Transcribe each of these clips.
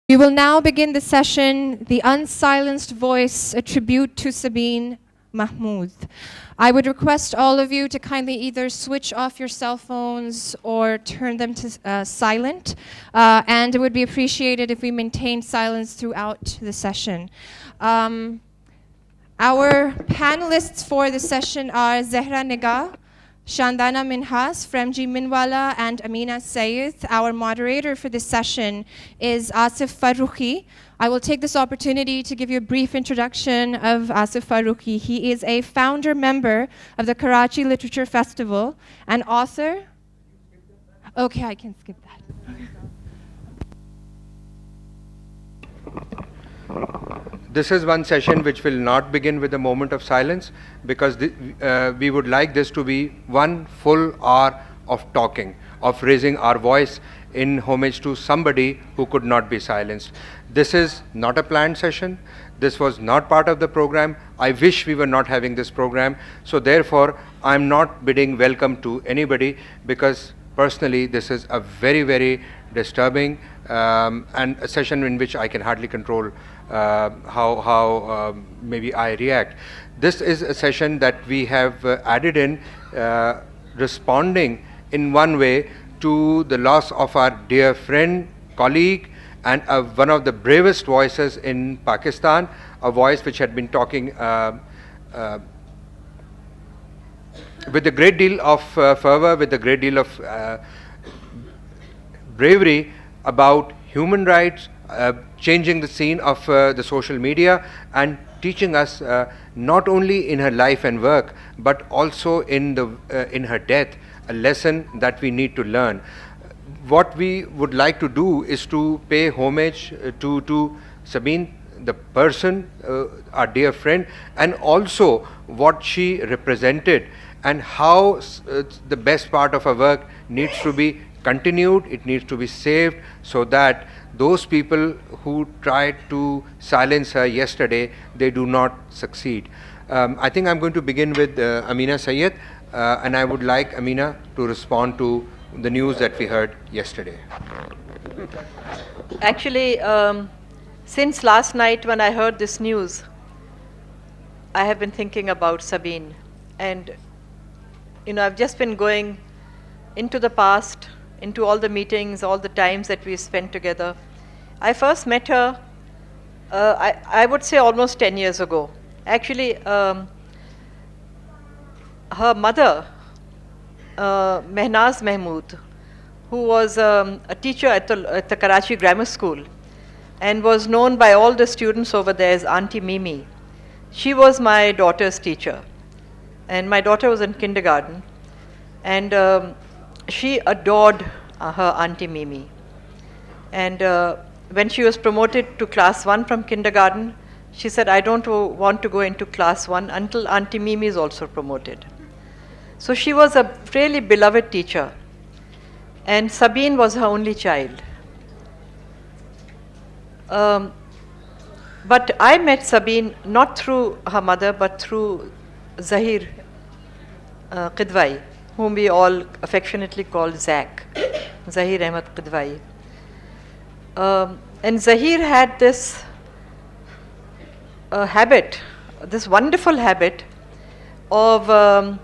We will now begin the session, The Unsilenced Voice, a tribute to Sabeen Mahmud. I would request all of you to kindly either switch off your cell phones or turn them to silent, and it would be appreciated if we maintained silence throughout the session. Our panelists for the session are Zehra Nigah, Shandana Minhas, Framji Minwala, and Ameena Saiyid. Our moderator for this session is Asif Farrukhi. I will take this opportunity to give you a brief introduction of Asif Farrukhi. He is a founder member of the Karachi Literature Festival, an author. Okay, I can skip that. This is one session which will not begin with a moment of silence, because we would like this to be one full hour of talking, of raising our voice in homage to somebody who could not be silenced. This is not a planned session. This was not part of the program. I wish we were not having this program. So therefore, I'm not bidding welcome to anybody, because personally, this is a very, very disturbing and a session in which I can hardly control how maybe I react. This is a session that we have added in responding in one way to the loss of our dear friend, colleague, and one of the bravest voices in Pakistan, a voice which had been talking with a great deal of fervor, with a great deal of bravery about human rights, changing the scene of the social media, and teaching us not only in her life and work, but also in her death, a lesson that we need to learn. What we would like to do is to pay homage to Sabeen, the person, our dear friend, and also what she represented, and how the best part of her work needs to be continued, it needs to be saved, so that those people who tried to silence her yesterday, they do not succeed. I think I'm going to begin with Ameena Saiyid, and I would like Ameena to respond to the news that we heard yesterday. Actually, since last night when I heard this news, I have been thinking about Sabeen. And, I've just been going into the past, into all the meetings, all the times that we spent together. I first met her, I would say almost 10 years ago. Actually, her mother, Minhas Mahmud, who was a teacher at the Karachi Grammar School and was known by all the students over there as Auntie Mimi. She was my daughter's teacher. And my daughter was in kindergarten. And she adored her Auntie Mimi. And when she was promoted to class 1 from kindergarten, she said, I don't want to go into class 1 until Auntie Mimi is also promoted. So she was a really beloved teacher. And Sabeen was her only child. But I met Sabeen not through her mother, but through Zahir Qidwai, whom we all affectionately call Zach, Zahir Ahmed Qidwai. And Zahir had this habit, this wonderful habit of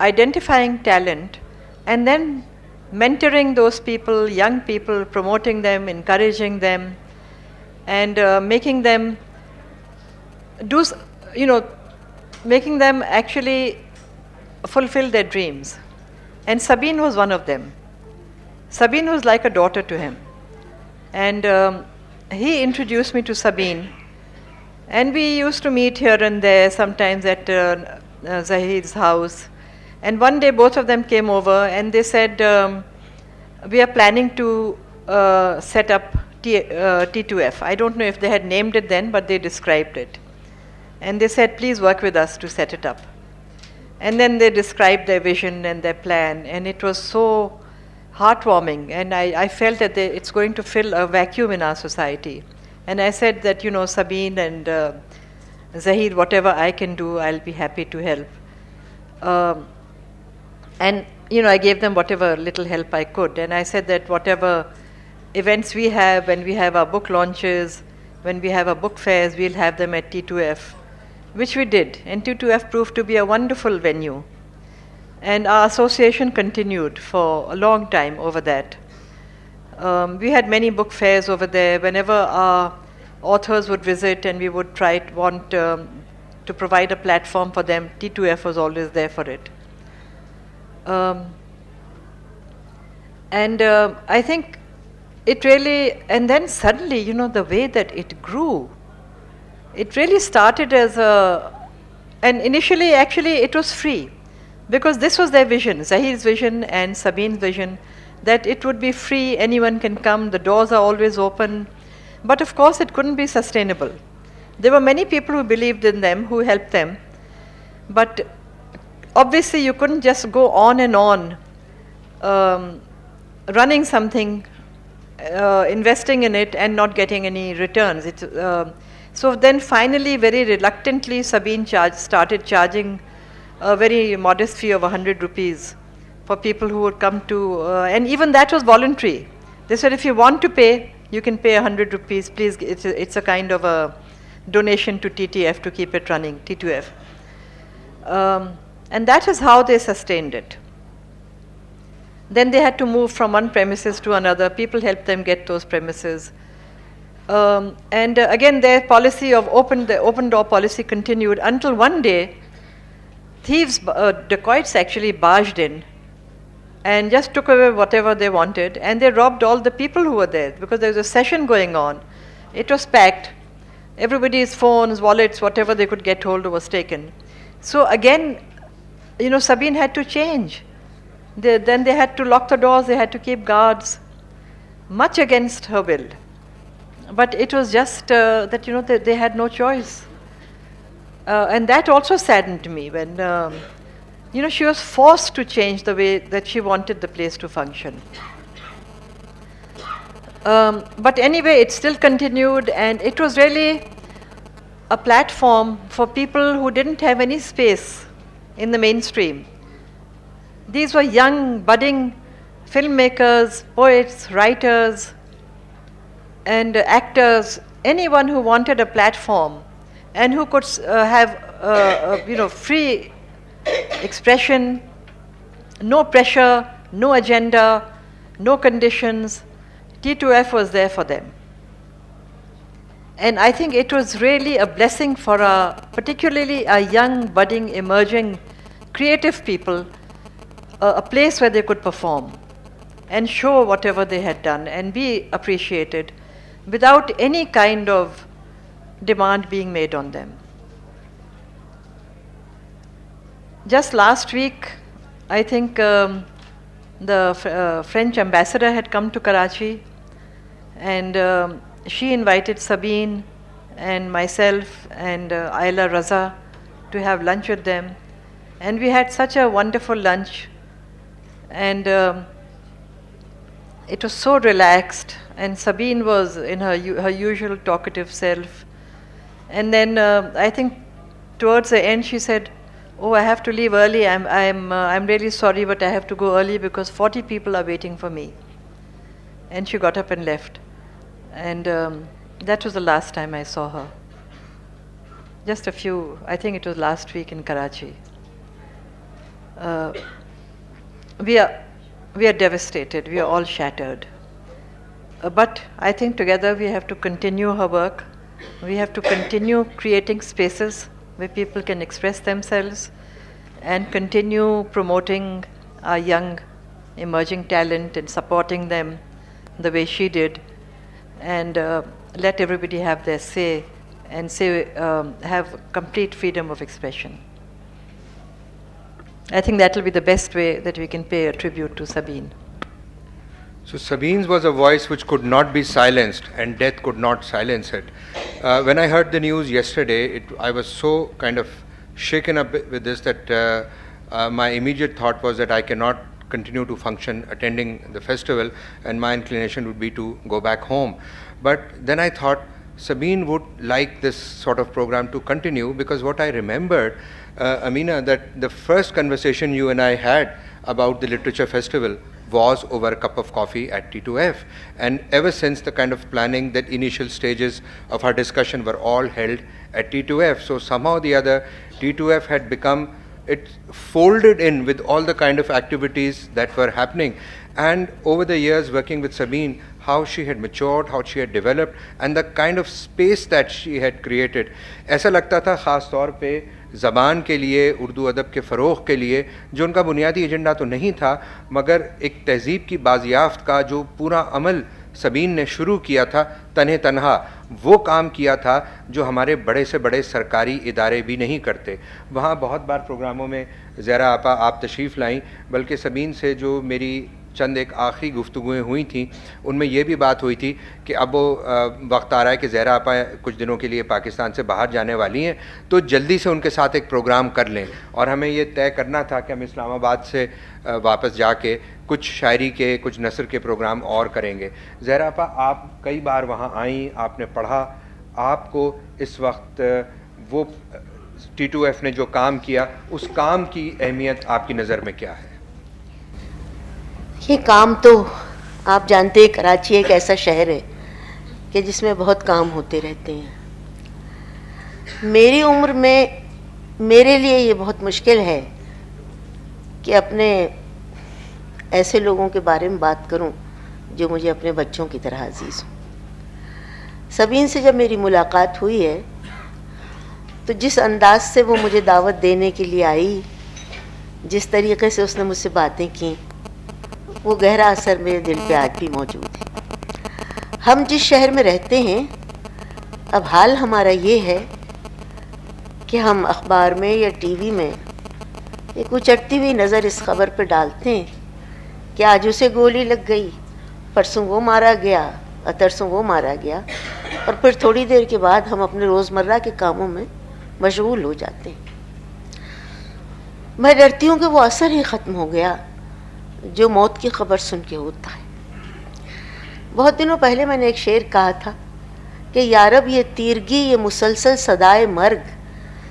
identifying talent and then mentoring those people, young people, promoting them, encouraging them, and making them do, making them actually fulfill their dreams. And Sabeen was one of them. Sabeen was like a daughter to him. And he introduced me to Sabeen. And we used to meet here and there, sometimes at Zahir's house. And one day both of them came over and they said, we are planning to set up T2F. I don't know if they had named it then, but they described it. And they said, please work with us to set it up. And then they described their vision and their plan, and it was so heartwarming. And I felt that it's going to fill a vacuum in our society. And I said that, Sabeen and Zahir, whatever I can do, I'll be happy to help. And I gave them whatever little help I could. And I said that whatever events we have, when we have our book launches, when we have our book fairs, we'll have them at T2F, which we did. And T2F proved to be a wonderful venue. And our association continued for a long time over that. We had many book fairs over there. Whenever our authors would visit and we would want to provide a platform for them, T2F was always there for it. I think it really, and then suddenly, the way that it grew, it really started as and initially actually it was free, because this was their vision, Zahir's vision and Sabeen's vision, that it would be free, anyone can come, the doors are always open. But of course it couldn't be sustainable. There were many people who believed in them, who helped them, but obviously you couldn't just go on and on running something, investing in it and not getting any returns. So then finally, very reluctantly, Sabeen started charging a very modest fee of 100 rupees for people who would come to, and even that was voluntary. They said, if you want to pay, you can pay 100 rupees, please. It's a kind of a donation to TTF to keep it running, T2F. And that is how they sustained it. Then they had to move from one premises to another. People helped them get those premises. Again, their policy of the open door policy continued until one day, thieves, dacoits actually barged in and just took away whatever they wanted, and they robbed all the people who were there, because there was a session going on. It was packed. Everybody's phones, wallets, whatever they could get hold of was taken. So again, Sabeen had to change. Then they had to lock the doors, they had to keep guards, much against her will. But it was just that, they had no choice. And that also saddened me when, she was forced to change the way that she wanted the place to function. But anyway, it still continued, and it was really a platform for people who didn't have any space in the mainstream. These were young, budding filmmakers, poets, writers, and actors, anyone who wanted a platform and who could have free expression, no pressure, no agenda, no conditions. T2F was there for them. And I think it was really a blessing for particularly a young, budding, emerging, creative people, a place where they could perform and show whatever they had done and be appreciated without any kind of demand being made on them. Just last week, I think the French ambassador had come to Karachi, and she invited Sabeen and myself and Ayla Raza to have lunch with them. And we had such a wonderful lunch, and it was so relaxed, and Sabeen was in her usual talkative self. And then I think towards the end she said, "Oh, I have to leave early. I'm really sorry, but I have to go early because 40 people are waiting for me." And she got up and left. And that was the last time I saw her. I think it was last week in Karachi. We are devastated. We are all shattered. But I think together we have to continue her work. We have to continue creating spaces where people can express themselves and continue promoting our young, emerging talent and supporting them the way she did, and let everybody have their say and have complete freedom of expression. I think that will be the best way that we can pay a tribute to Sabeen. So Sabeen's was a voice which could not be silenced, and death could not silence it. When I heard the news yesterday, I was so kind of shaken up with this that my immediate thought was that I cannot continue to function attending the festival, and my inclination would be to go back home. But then I thought Sabeen would like this sort of program to continue, because what I remembered, Ameena, that the first conversation you and I had about the literature festival was over a cup of coffee at T2F. And ever since, the kind of planning, that initial stages of our discussion were all held at T2F. So somehow or the other, T2F had become, it folded in with all the kind of activities that were happening. And over the years working with Sabeen, how she had matured, how she had developed, and the kind of space that she had created. ایسا لگتا تھا خاص طور پہ زبان کے لیے, اردو ادب کے فروغ کے لیے, جو ان کا بنیادی ایجنڈا تو نہیں تھا, مگر ایک تہذیب کی بازیافت کا جو پورا عمل سبین نے شروع کیا تھا تنہ تنہا, وہ کام کیا تھا جو ہمارے بڑے سے بڑے سرکاری ادارے بھی نہیں کرتے. وہاں بہت بار پروگراموں میں زہرا آپا آپ تشریف لائیں, بلکہ سبین سے جو میری چند ایک آخری گفتگویں ہوئی تھیں, ان میں یہ بھی بات ہوئی تھی کہ اب وہ وقت آ رہا ہے کہ زہرا آپا کچھ دنوں کے لیے پاکستان سے باہر جانے والی ہیں, تو جلدی سے ان کے ساتھ ایک پروگرام کر لیں. اور ہمیں یہ طے کرنا تھا کہ ہم اسلام آباد سے واپس جا کے کچھ شاعری کے, کچھ نثر کے پروگرام اور کریں گے. زہرا آپا, آپ کئی بار وہاں آئیں, آپ نے پڑھا, آپ کو اس وقت وہ T2F نے جو کام کیا, اس کام کی اہمیت آپ کی نظر میں کیا ہے؟ یہ کام تو آپ جانتے ہیں, کراچی ایک ایسا شہر ہے کہ جس میں بہت کام ہوتے رہتے ہیں. میری عمر میں میرے لیے یہ بہت مشکل ہے کہ اپنے ایسے لوگوں کے بارے میں بات کروں جو مجھے اپنے بچوں کی طرح عزیز ہوں. سبین سے جب میری ملاقات ہوئی ہے تو جس انداز سے وہ مجھے دعوت دینے کے لیے آئی, جس طریقے سے اس نے مجھ سے باتیں کیں, وہ گہرا اثر میرے دل پہ آج بھی موجود ہے. ہم جس شہر میں رہتے ہیں, اب حال ہمارا یہ ہے کہ ہم اخبار میں یا ٹی وی میں ایک اچٹتی ہوئی نظر اس خبر پہ ڈالتے ہیں کہ آج اسے گولی لگ گئی, پرسوں وہ مارا گیا, ترسوں وہ مارا گیا, اور پھر تھوڑی دیر کے بعد ہم اپنے روزمرہ کے کاموں میں مشغول ہو جاتے ہیں. میں ڈرتی ہوں کہ وہ اثر ہی ختم ہو گیا جو موت کی خبر سن کے ہوتا ہے. بہت دنوں پہلے میں نے ایک شعر کہا تھا کہ یارب یہ تیرگی, یہ مسلسل صدائے مرگ,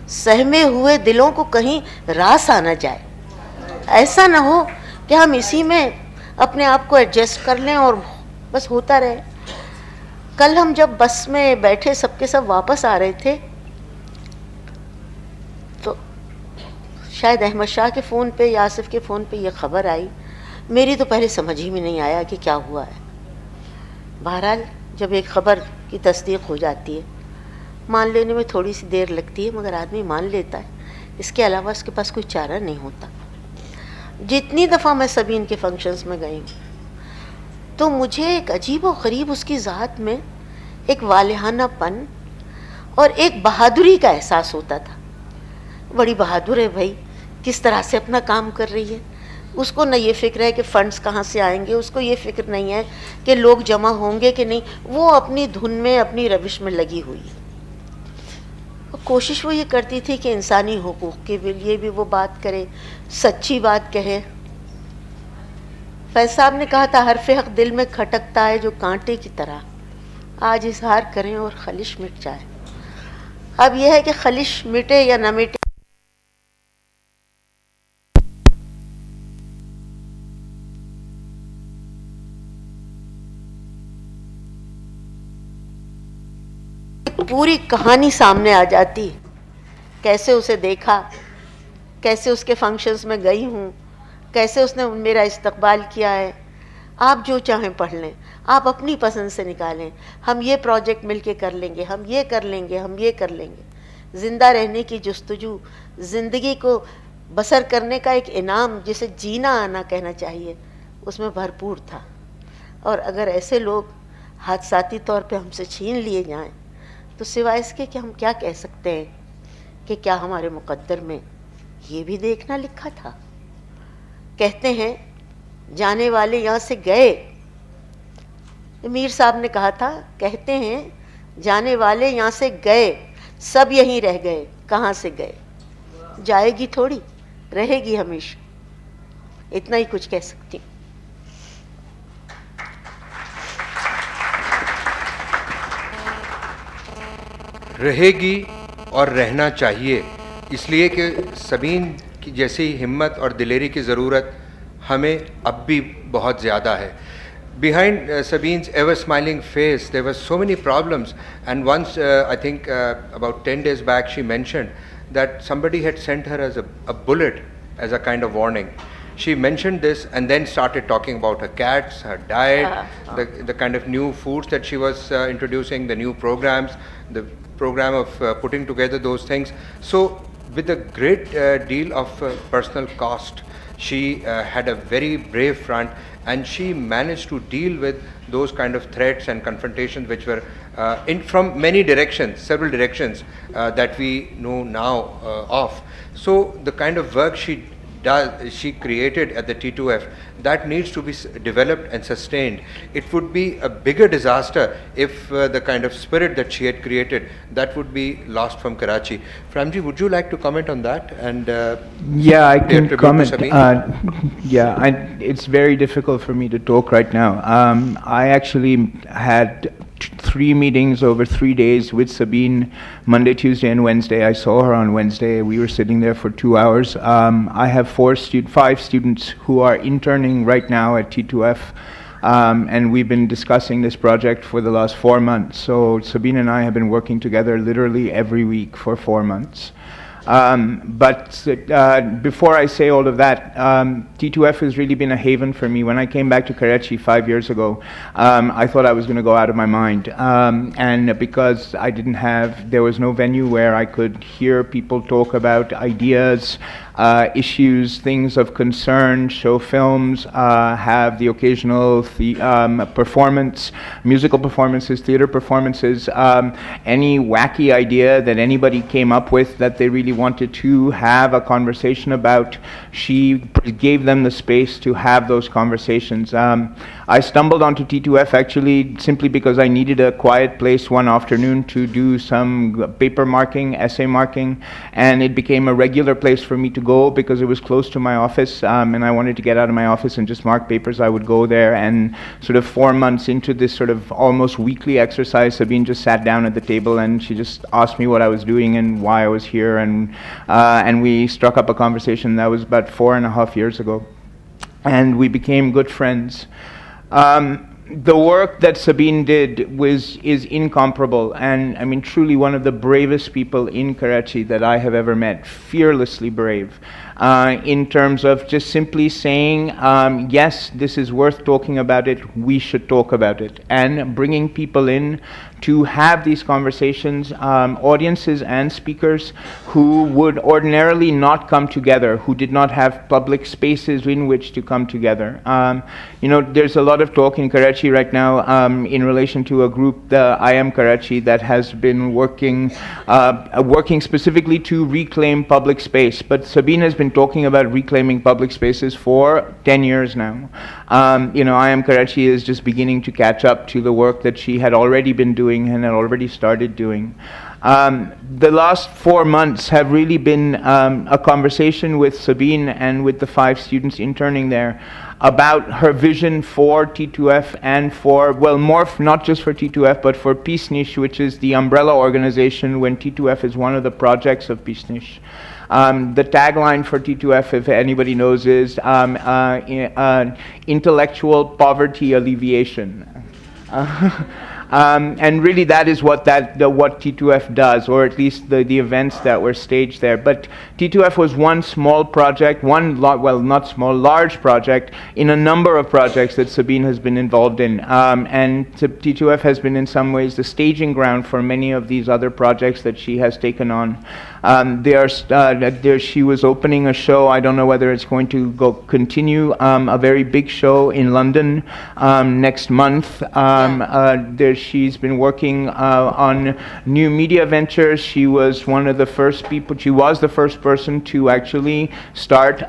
سہمے ہوئے دلوں کو کہیں راس آ نہ جائے. ایسا نہ ہو کہ ہم اسی میں اپنے آپ کو ایڈجسٹ کر لیں اور بس ہوتا رہے. کل ہم جب بس میں بیٹھے سب کے سب واپس آ رہے تھے تو شاید احمد شاہ کے فون پہ یا آصف کے فون پہ یہ خبر آئی. میری تو پہلے سمجھ ہی میں نہیں آیا کہ کیا ہوا ہے. بہرحال جب ایک خبر کی تصدیق ہو جاتی ہے, مان لینے میں تھوڑی سی دیر لگتی ہے, مگر آدمی مان لیتا ہے. اس کے علاوہ اس کے پاس کوئی چارہ نہیں ہوتا. جتنی دفعہ میں سبین کے فنکشنز میں گئی ہوں تو مجھے ایک عجیب و غریب اس کی ذات میں ایک والہانہ پن اور ایک بہادری کا احساس ہوتا تھا. بڑی بہادر ہے بھائی, کس طرح سے اپنا کام کر رہی ہے. اس کو نہ یہ فکر ہے کہ فنڈز کہاں سے آئیں گے, اس کو یہ فکر نہیں ہے کہ لوگ جمع ہوں گے کہ نہیں. وہ اپنی دھن میں, اپنی روش میں لگی ہوئی ہے. کوشش وہ یہ کرتی تھی کہ انسانی حقوق کے لیے بھی وہ بات کرے, سچی بات کہے. فیض صاحب نے کہا تھا حرف حق دل میں کھٹکتا ہے جو کانٹے کی طرح, آج اظہار کریں اور خلش مٹ جائے. اب یہ ہے کہ خلش مٹے یا نہ مٹے, پوری کہانی سامنے آ جاتی. کیسے اسے دیکھا, کیسے اس کے فنکشنز میں گئی ہوں, کیسے اس نے میرا استقبال کیا ہے. آپ جو چاہیں پڑھ لیں, آپ اپنی پسند سے نکالیں. ہم یہ پروجیکٹ مل کے کر لیں گے, ہم یہ کر لیں گے, ہم یہ کر لیں گے. زندہ رہنے کی جستجو, زندگی کو بسر کرنے کا ایک انعام جسے جینا آنا کہنا چاہیے, اس میں بھرپور تھا. اور اگر ایسے لوگ حادثاتی طور پہ ہم سے چھین لیے جائیں تو سوائے اس کے کہ ہم کیا کہہ سکتے ہیں کہ کیا ہمارے مقدر میں یہ بھی دیکھنا لکھا تھا. کہتے ہیں جانے والے یہاں سے گئے, میر صاحب نے کہا تھا, کہتے ہیں جانے والے یہاں سے گئے, سب یہیں رہ گئے, کہاں سے گئے. جائے گی تھوڑی, رہے گی ہمیشہ. اتنا ہی کچھ کہہ سکتی ہوں. رہے گی اور رہنا چاہیے, اس لیے کہ سبین کی جیسی ہمت اور دلیری کی ضرورت हमें अब भी बहुत ज़्यादा है. Behind Sabeen's ever-smiling face, there were so many problems. And once, I think about 10 days back, she mentioned that somebody had sent her as a bullet as a kind of warning. She mentioned this and then started talking about her cats, her diet, the kind of new foods that she was introducing, the new programs, the program of putting together those things. So with a great deal of personal cost, she had a very brave front, and she managed to deal with those kind of threats and confrontations which were from many directions, several directions that we know now of. So the kind of work she created at the T2F, that needs to be developed and sustained. It would be a bigger disaster if the kind of spirit that she had created, that would be lost from Karachi. Framji, would you like to comment on that? And yeah, I can comment. It's very difficult for me to talk right now. I actually had 3 meetings over 3 days with Sabeen, Monday, Tuesday, and Wednesday. I saw her on Wednesday. We were sitting there for 2 hours. I have 5 students who are interning right now at T2F, and we've been discussing this project for the last 4 months. So Sabeen and I have been working together literally every week for 4 months. But before I say all of that, T2F has really been a haven for me. When I came back to Karachi 5 years ago, I thought I was going to go out of my mind. And because there was no venue where I could hear people talk about ideas, issues, things of concern, show films, have the occasional performance, musical performances, theater performances, any wacky idea that anybody came up with that they really wanted to have a conversation about, she gave them the space to have those conversations. I stumbled onto T2F actually simply because I needed a quiet place one afternoon to do some paper marking, essay marking, and it became a regular place for me to go because it was close to my office, and I wanted to get out of my office and just mark papers. I would go there, and sort of 4 months into this sort of almost weekly exercise, Sabeen just sat down at the table and she just asked me what I was doing and why I was here, and we struck up a conversation. That was about 4.5 years ago, and we became good friends. The work that Sabeen did is incomparable, and I mean truly one of the bravest people in Karachi that I have ever met. Fearlessly brave, in terms of just simply saying, yes, this is worth talking about it, we should talk about it, and bringing people in to have these conversations, audiences and speakers who would ordinarily not come together, who did not have public spaces in which to come together. There's a lot of talk in Karachi right now in relation to a group, the I Am Karachi, that has been working specifically to reclaim public space. But Sabeen has been talking about reclaiming public spaces for 10 years now. I Am Karachi is just beginning to catch up to the work that she had already been doing and had already started doing. The last 4 months have really been a conversation with Sabeen and with the 5 students interning there about her vision for T2F and for, not just for T2F, but for Peace Niche, which is the umbrella organization when T2F is one of the projects of Peace Niche. The tagline for T2F, if anybody knows, is intellectual poverty alleviation. And really that is what T2F does, or at least the events that were staged there. But T2F was one small project, large project in a number of projects that Sabeen has been involved in. And T2F has been in some ways the staging ground for many of these other projects that she has taken on. She was opening a show, I don't know whether it's going to continue, a very big show in London next month. She's been working on new media ventures. She was the first person to actually start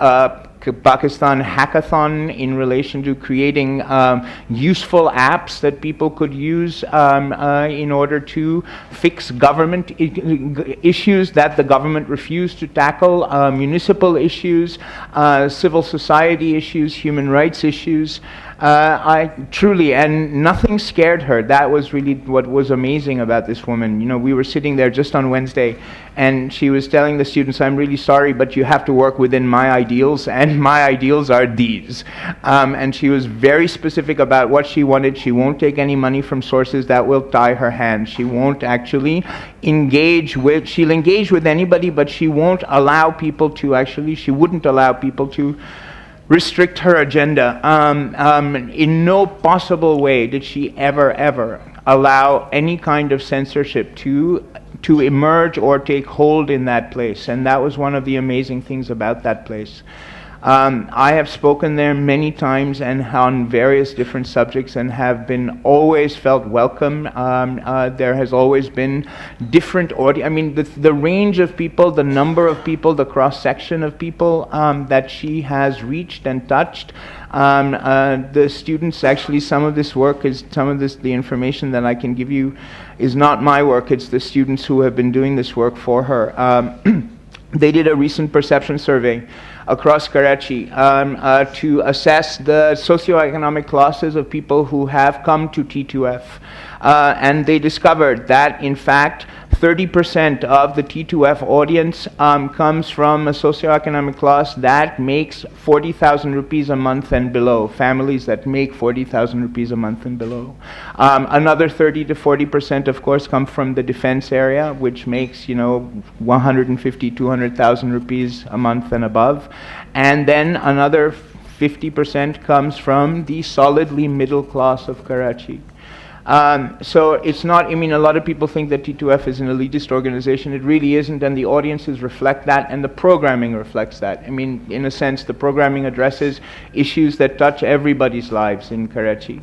Pakistan hackathon in relation to creating useful apps that people could use in order to fix government issues that the government refused to tackle, municipal issues, civil society issues, human rights issues. And nothing scared her. That was really what was amazing about this woman. We were sitting there just on Wednesday, And she was telling the students, I'm really sorry, but you have to work within my ideals, and my ideals are these. And she was very specific about what she wanted. She won't take any money from sources that will tie her hands. She won't actually she'll engage with anybody, but she won't allow people to she wouldn't allow people to restrict her agenda. In no possible way did she ever allow any kind of censorship to emerge or take hold in that place. And that was one of the amazing things about that place. I have spoken there many times and on various different subjects and have been always felt welcome. There has always been different audience. I mean, the range of people, the number of people, the cross-section of people that she has reached and touched. The students, actually, the information that I can give you is not my work, it's the students who have been doing this work for her. They did a recent perception survey across Karachi to assess the socioeconomic classes of people who have come to T2F. And they discovered that, in fact, 30% of the T2F audience comes from a socioeconomic class that makes 40,000 rupees a month and below, families that make 40,000 rupees a month and below. Another 30 to 40%, of course, come from the defense area, which makes, 150, 200,000 rupees a month and above. And then another 50% comes from the solidly middle class of Karachi. So it's not, a lot of people think that T2F is an elitist organization. It really isn't, and the audiences reflect that, and the programming reflects that. In a sense, the programming addresses issues that touch everybody's lives in Karachi.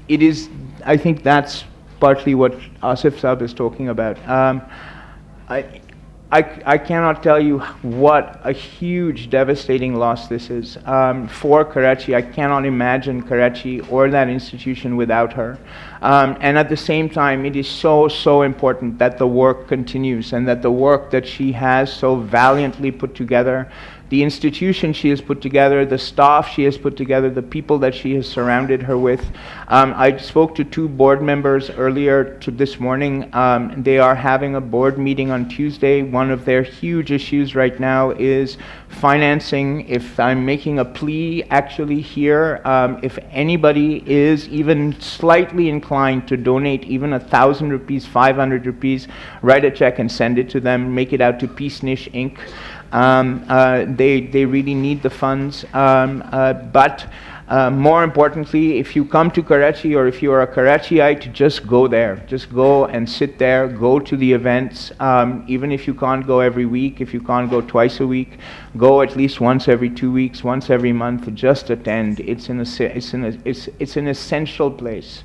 It is, I think that's partly what Asif Saab is talking about. I cannot tell you what a huge, devastating loss this is for Karachi. I cannot imagine Karachi or that institution without her. And at the same time, it is so important that the work continues and that the work that she has so valiantly put together, the institution she has put together, the staff she has put together, the people that she has surrounded her with. I spoke to 2 board members earlier this morning. They are having a board meeting on Tuesday. One of their huge issues right now is financing. If I'm making a plea actually here, if anybody is even slightly inclined to donate even 1,000 rupees, 500 rupees, write a check and send it to them, make it out to Peace Niche Inc. They really need the funds, but more importantly, if you come to Karachi or if you are a Karachiite, just go there. Just go and sit there, go to the events. Even if you can't go every week, if you can't go twice a week, go at least once every 2 weeks, once every month, just attend. It's an essential place.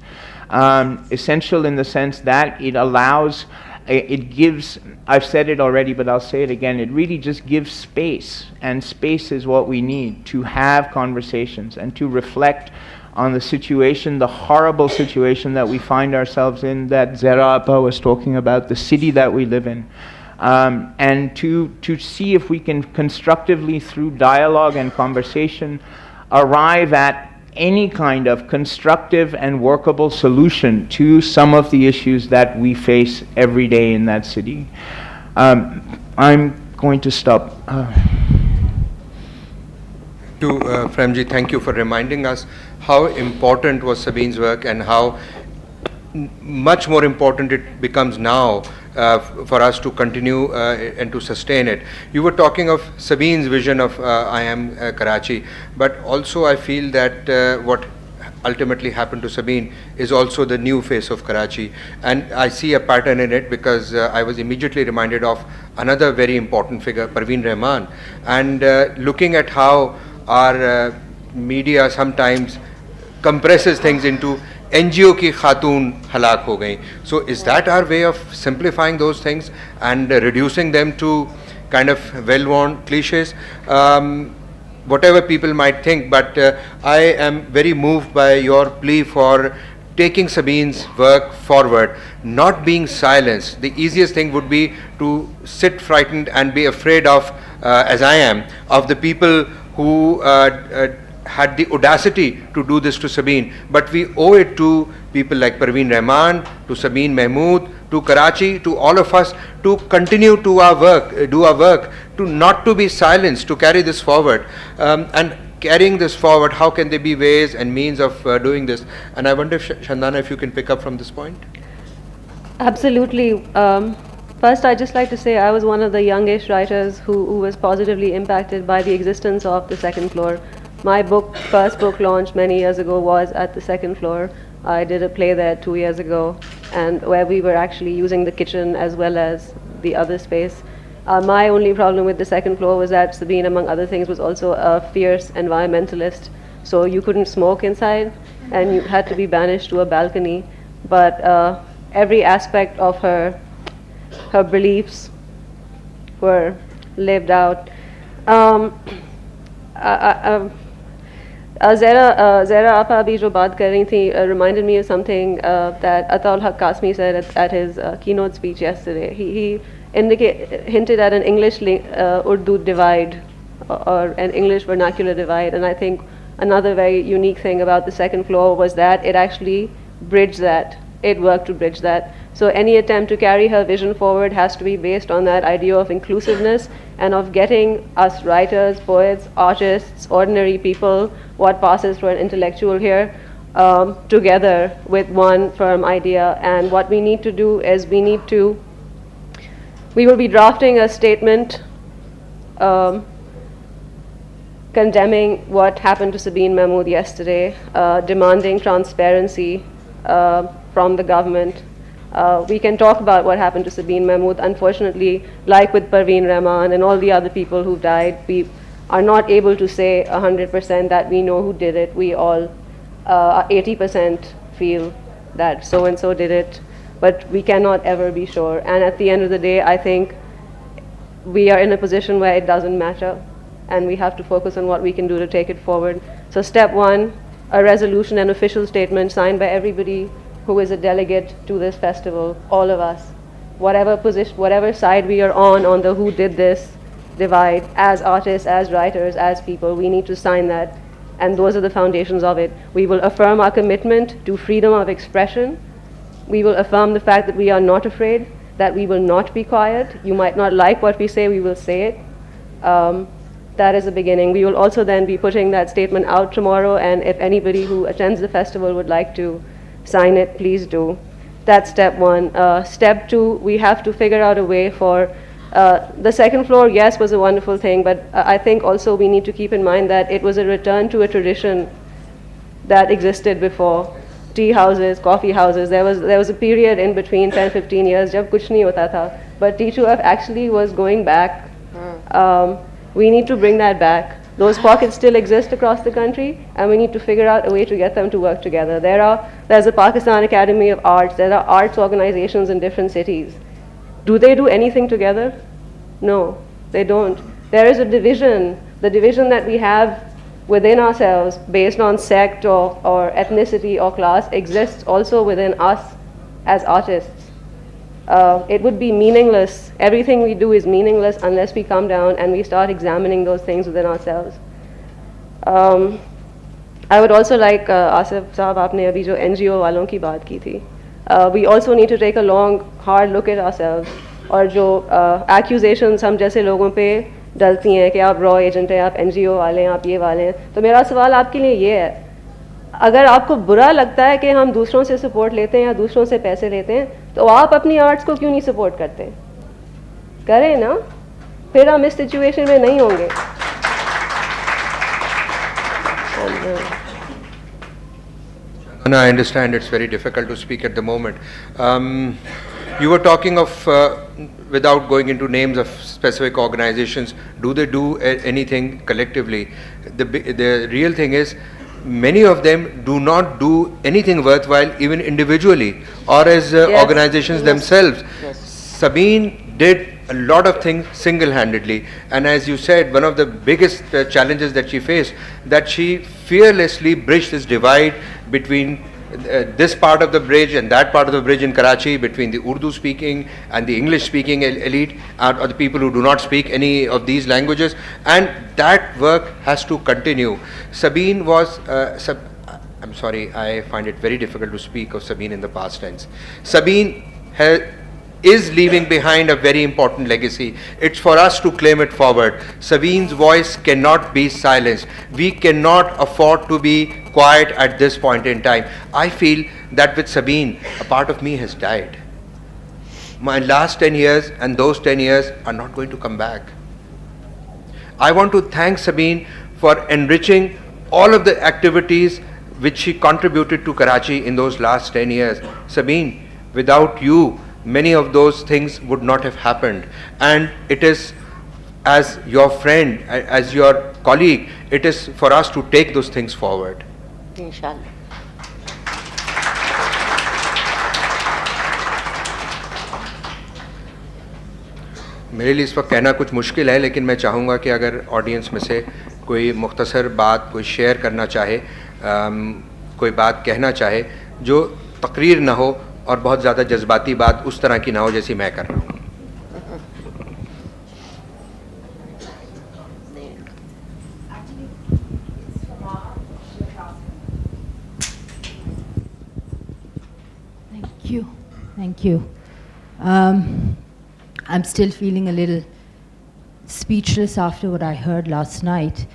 Essential in the sense that it allows, it gives, I've said it already, but I'll say it again, it really just gives space, and space is what we need to have conversations and to reflect on the situation, the horrible situation that we find ourselves in, that Zehra Appa was talking about, the city that we live in. And to see if we can constructively, through dialogue and conversation, arrive at any kind of constructive and workable solution to some of the issues that we face every day in that city. I'm going to stop. Framji, thank you for reminding us how important was Sabeen's work and how much more important it becomes now for us to continue and to sustain it. You were talking of Sabeen's vision of I Am Karachi, but also I feel that what ultimately happened to Sabeen is also the new face of Karachi, and I see a pattern in it because I was immediately reminded of another very important figure, Parveen Rahman, and looking at how our media sometimes compresses things into NGO ki khatun halak ho gayi. So is that our way of simplifying those things and reducing them to kind of well-worn cliches? Whatever people might think, but I am very moved by your plea for taking Sabeen's work forward, not being silenced. The easiest thing would be to sit frightened and be afraid of, as I am, of the people who had the audacity to do this to Sabeen, but we owe it to people like Parveen Rahman, to Sabeen Mahmud, to Karachi, to all of us to continue to our work, do our work, to not to be silenced, to carry this forward. And carrying this forward, how can there be ways and means of doing this? And I wonder, Shandana, if you can pick up from this point. Absolutely. First, I'd just like to say I was one of the youngish writers who was positively impacted by the existence of the second floor. My first book launched many years ago was at the second floor. I did a play there 2 years ago, and where we were actually using the kitchen as well as the other space. My only problem with the second floor was that Sabeen, among other things, was also a fierce environmentalist. So you couldn't smoke inside, and you had to be banished to a balcony. But every aspect of her beliefs were lived out. Zehra Apa abhi jo baat kar rahi thi reminded me of something that Ataul Haq Kasmi said at his keynote speech yesterday. He hinted at an English-Urdu divide or an English vernacular divide, and I think another very unique thing about the second floor was that it actually bridged that. It worked to bridge that. So any attempt to carry her vision forward has to be based on that idea of inclusiveness and of getting us writers, poets, artists, ordinary people, what passes for an intellectual here, together with one firm idea. And what we need to do is we will be drafting a statement condemning what happened to Sabeen Mahmud yesterday, demanding transparency from the government. We can talk about what happened to Sabeen Mahmud. Unfortunately, like with Parveen Rahman and all the other people who died, we are not able to say 100% that we know who did it. We all 80% feel that so-and-so did it, but we cannot ever be sure. And at the end of the day, I think we are in a position where it doesn't matter, and we have to focus on what we can do to take it forward. So step one, a resolution, an official statement signed by everybody who is a delegate to this festival, all of us, whatever position, whatever side we are on the who did this divide, as artists, as writers, as people, we need to sign that, and those are the foundations of it. We will affirm our commitment to freedom of expression. We will affirm the fact that we are not afraid, that we will not be quiet. You might not like what we say, we will say it. That is the beginning. We will also then be putting that statement out tomorrow, and if anybody who attends the festival would like to sign it, please do. That's step one. Step two, we have to figure out a way for the second floor, yes, was a wonderful thing, but I think also we need to keep in mind that it was a return to a tradition that existed before. Tea houses, coffee houses, there was a period in between 10-15 years jab kuch nahi hota tha, but T2F actually was going back. We need to bring that back. Those pockets still exist across the country, and we need to figure out a way to get them to work together. There's a Pakistan Academy of Arts, there are arts organizations in different cities. Do they do anything together? No, they don't. There is a division. The division that we have within ourselves based on sect or ethnicity or class exists also within us as artists. It would be meaningless. Everything we do is meaningless unless we come down and we start examining those things within ourselves. I would also like, Asif Sahab, aapne abhi jo NGO walon ki baat ki thi. We also need to take a long, hard look at ourselves. और जो accusations हम जैसे लोगों पे डलती हैं कि आप रॉ एजेंट हैं, आप NGO वाले हैं, आप ये वाले हैं, तो मेरा सवाल आपके लिए ये है, अगर आपको बुरा लगता है कि हम दूसरों से सपोर्ट लेते हैं या दूसरों से पैसे लेते हैं, तो आप अपनी आर्ट्स को क्यों नहीं सपोर्ट करते? करें ना, फिर हम इस सिचुएशन में नहीं होंगे. No, I understand it's very difficult to speak at the moment. You were talking of, without going into names of specific organizations, do they do anything collectively? The real thing is, many of them do not do anything worthwhile even individually or as organizations themselves. Sabeen did a lot of things single-handedly, and as you said, one of the biggest challenges that she faced, that she fearlessly bridged this divide between this part of the bridge and that part of the bridge in Karachi between the Urdu speaking and the English speaking elite, or the people who do not speak any of these languages, and that work has to continue. Sabeen was, I'm sorry, I find it very difficult to speak of Sabeen in the past tense. Sabeen is leaving behind a very important legacy. It's for us to claim it forward. Sabeen's voice cannot be silenced. We cannot afford to be quiet at this point in time. I feel that with Sabeen, a part of me has died. My last 10 years and those 10 years are not going to come back. I want to thank Sabeen for enriching all of the activities which she contributed to Karachi in those last 10 years. Sabeen, without you, many of those things would not have happened. And it is, as your friend, as your colleague, it is for us to take those things forward. Inshallah. मेरे लिए इस वक्त कहना कुछ मुश्किल है, लेकिन मैं चाहूँगा कि अगर ऑडियंस में से कोई मुख्तसर बात कोई शेयर करना चाहे, कोई बात कहना चाहे जो तकरीर ना हो और बहुत ज़्यादा जज्बाती बात उस तरह की ना हो जैसी मैं कर रहा हूँ. Thank you. I'm still feeling a little speechless after what I heard last night.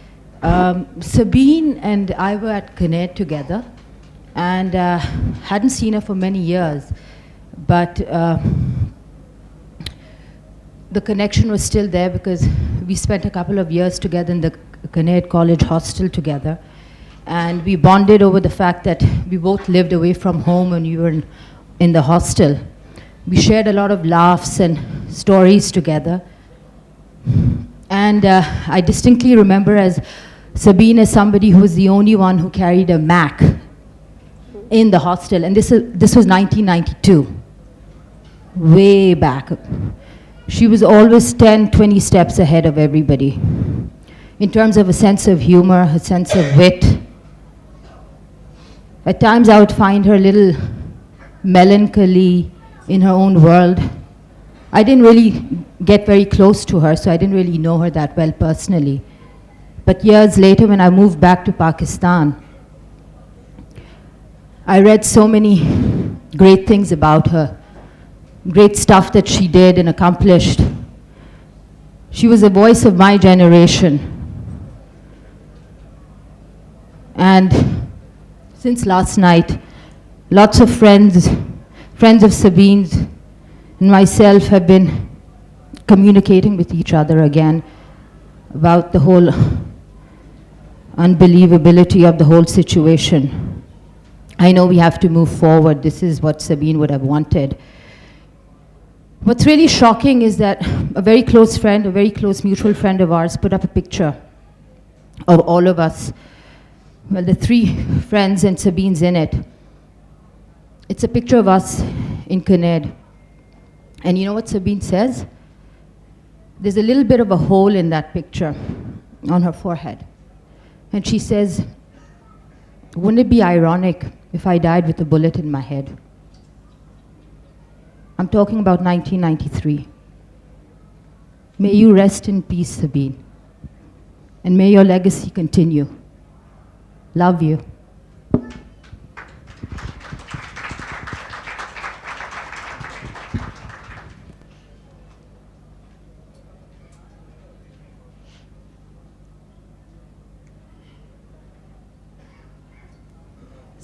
Sabeen and I were at Connect together, and hadn't seen her for many years, but the connection was still there because we spent a couple of years together in the Connect College hostel together, and we bonded over the fact that we both lived away from home when we were in the hostel. We shared a lot of laughs and stories together, and I distinctly remember as Sabeen as somebody who was the only one who carried a Mac in the hostel, and this was 1992, way back. She was always 10, 20 steps ahead of everybody in terms of a sense of humor, a sense of wit. At times I would find her a little melancholy in her own world. I didn't really get very close to her, so I didn't really know her that well personally. But years later, when I moved back to Pakistan, I read so many great things about her, great stuff that she did and accomplished. She was a voice of my generation. And since last night, lots of friends of Sabeen's and myself have been communicating with each other again about the whole unbelievability of the whole situation. I know we have to move forward. This is what Sabeen would have wanted. What's really shocking is that a very close friend, a very close mutual friend of ours, put up a picture of all of us. Well, the three friends and Sabeen's in it. It's a picture of us in Connect. And you know what Sabeen says? There's a little bit of a hole in that picture on her forehead. And she says, wouldn't it be ironic if I died with a bullet in my head? I'm talking about 1993. May you rest in peace, Sabeen. And may your legacy continue. Love you.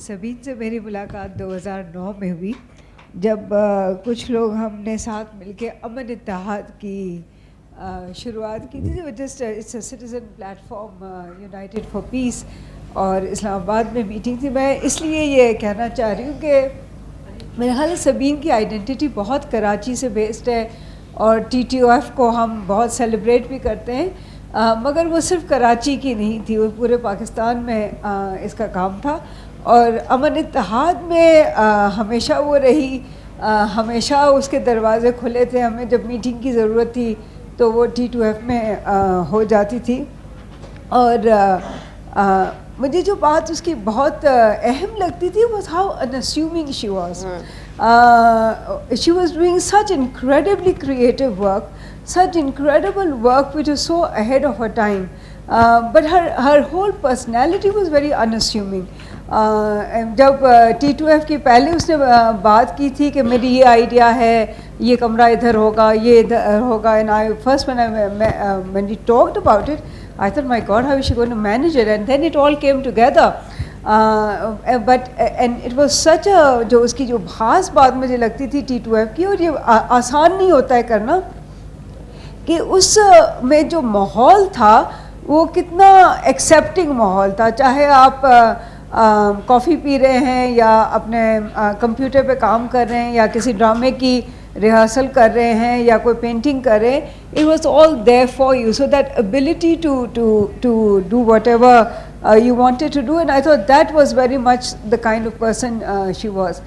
Sabeen से मेरी मुलाकात 2009 में हुई जब कुछ लोग हमने साथ मिलके अमन इत्तेहाद की शुरुआत की थी. Just it's a citizen platform United for piece और इस्लामाबाद में मीटिंग थी. मैं इसलिए ये कहना चाह रही हूँ कि मेरे ख्याल सबीन की आइडेंटिटी बहुत कराची से बेस्ड है और TTOF को हम बहुत सेलिब्रेट भी करते हैं, मगर वो सिर्फ कराची की नहीं थी, वो पूरे पाकिस्तान में इसका काम था. और अमन इत्तेहाद में हमेशा वो रही, हमेशा उसके दरवाज़े खुले थे. हमें जब मीटिंग की ज़रूरत थी तो वो T2F में हो जाती थी. और مجھے جو بات اس کی بہت اہم لگتی تھی was how unassuming she was. She was doing such incredibly creative work, such incredible work which was so ahead of her time. But her whole personality was very unassuming. جب T2F کی پہلے اس نے بات کی تھی کہ میری یہ آئیڈیا ہے, یہ کمرہ ادھر ہوگا, یہ ادھر ہوگا, and when we talked about it, I thought, my God, how is she going to manage it? And then it all came together. And it was such a, جو اس کی جو خاص بات مجھے لگتی تھی T2F کی, اور یہ آسان نہیں ہوتا ہے کرنا, کہ اس میں جو ماحول تھا وہ کتنا ایکسیپٹنگ ماحول تھا. چاہے آپ کافی پی رہے ہیں یا اپنے کمپیوٹر پہ کام کر رہے ہیں یا کسی ڈرامے کی ریہرسل کر رہے ہیں یا کوئی پینٹنگ کر رہے ہیں, it was all there for you. So that ability to do whatever you wanted to do, and I thought that was very much the kind of person she was.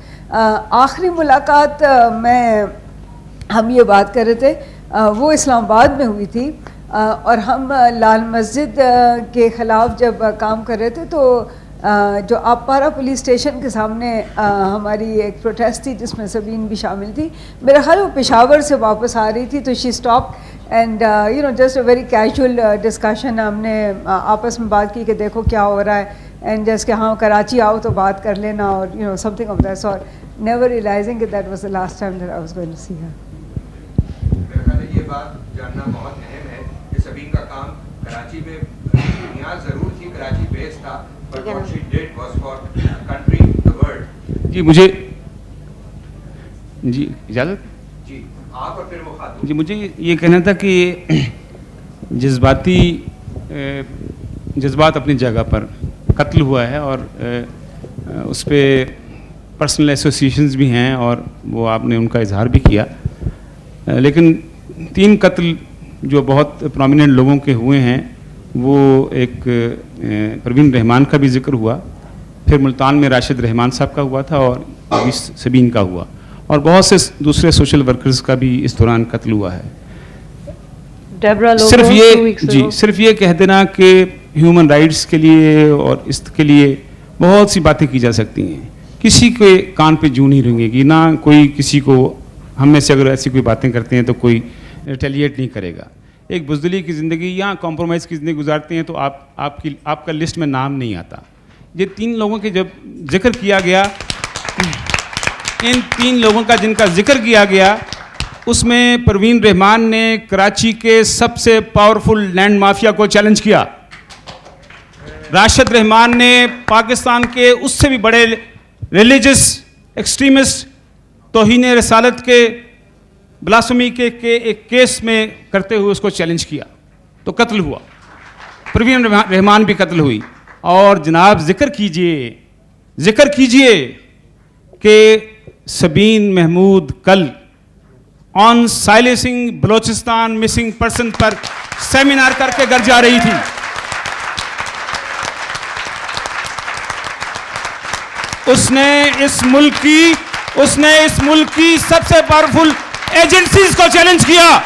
آخری ملاقات میں ہم یہ بات کر رہے تھے, وہ اسلام آباد میں ہوئی تھی, اور ہم لال مسجد کے خلاف جب کام کر رہے تھے تو جو آپارا پولیس اسٹیشن کے سامنے ہماری ایک پروٹیسٹ تھی جس میں سبین بھی شامل تھی. میرا خیال وہ پشاور سے واپس آ رہی تھی, تو she stop and just a very casual discussion. ہم نے آپس میں بات کی کہ دیکھو کیا ہو رہا ہے, اینڈ جس کہ ہاں کراچی آؤ تو بات کر لینا, اور something of that sort, never realizing کہ that was the last time that I was going to see her. میرا خیال ہے یہ بات جاننا بہت اہم ہے کہ سبین کا کام کراچی میں بنیاد ضرور تھی, کراچی بیس تھا, but what she did was for country, the world. جی مجھے جی اجازت, جی آپ اور پھر وہ خاتون. جی مجھے یہ کہنا تھا کہ جذبات اپنی جگہ پر, قتل ہوا ہے اور اس پہ پرسنل ایسوسیشنز بھی ہیں اور وہ آپ نے ان کا اظہار بھی کیا, لیکن 3 قتل جو بہت پرومیننٹ لوگوں کے ہوئے ہیں, وہ ایک پروین رحمان کا بھی ذکر ہوا, پھر ملتان میں راشد رحمان صاحب کا ہوا تھا, اور ابھی سبین کا ہوا, اور بہت سے دوسرے سوشل ورکرز کا بھی اس دوران قتل ہوا ہے. صرف یہ کہہ دینا کہ ہیومن رائٹس کے لیے اور اس کے لیے بہت سی باتیں کی جا سکتی ہیں, کسی کے کان پہ جوں نہیں رہیں گی, نہ کوئی کسی کو, ہم میں سے اگر ایسی کوئی باتیں کرتے ہیں تو کوئی ریٹیلیٹ نہیں کرے گا. ایک بزدلی کی زندگی یا کمپرومائز کی زندگی گزارتے ہیں تو آپ کا لسٹ میں نام نہیں آتا. یہ 3 لوگوں کے جب ذکر کیا گیا, ان 3 لوگوں کا جن کا ذکر کیا گیا, اس میں پروین رحمان نے کراچی کے سب سے پاورفل لینڈ مافیا کو چیلنج کیا, راشد رحمان نے پاکستان کے اس سے بھی بڑے ریلیجس ایکسٹریمسٹ توہین رسالت کے بلاسفمی کے ایک کیس میں کرتے ہوئے اس کو چیلنج کیا, تو قتل ہوا. پروین رحمان بھی قتل ہوئی. اور جناب ذکر کیجئے کہ سبین محمود کل آن سائلیسنگ بلوچستان مسنگ پرسن پر سیمینار کر کے گھر جا رہی تھی. اس نے اس ملک کی سب سے پاورفل ایجنسیز کو چیلنج کیا,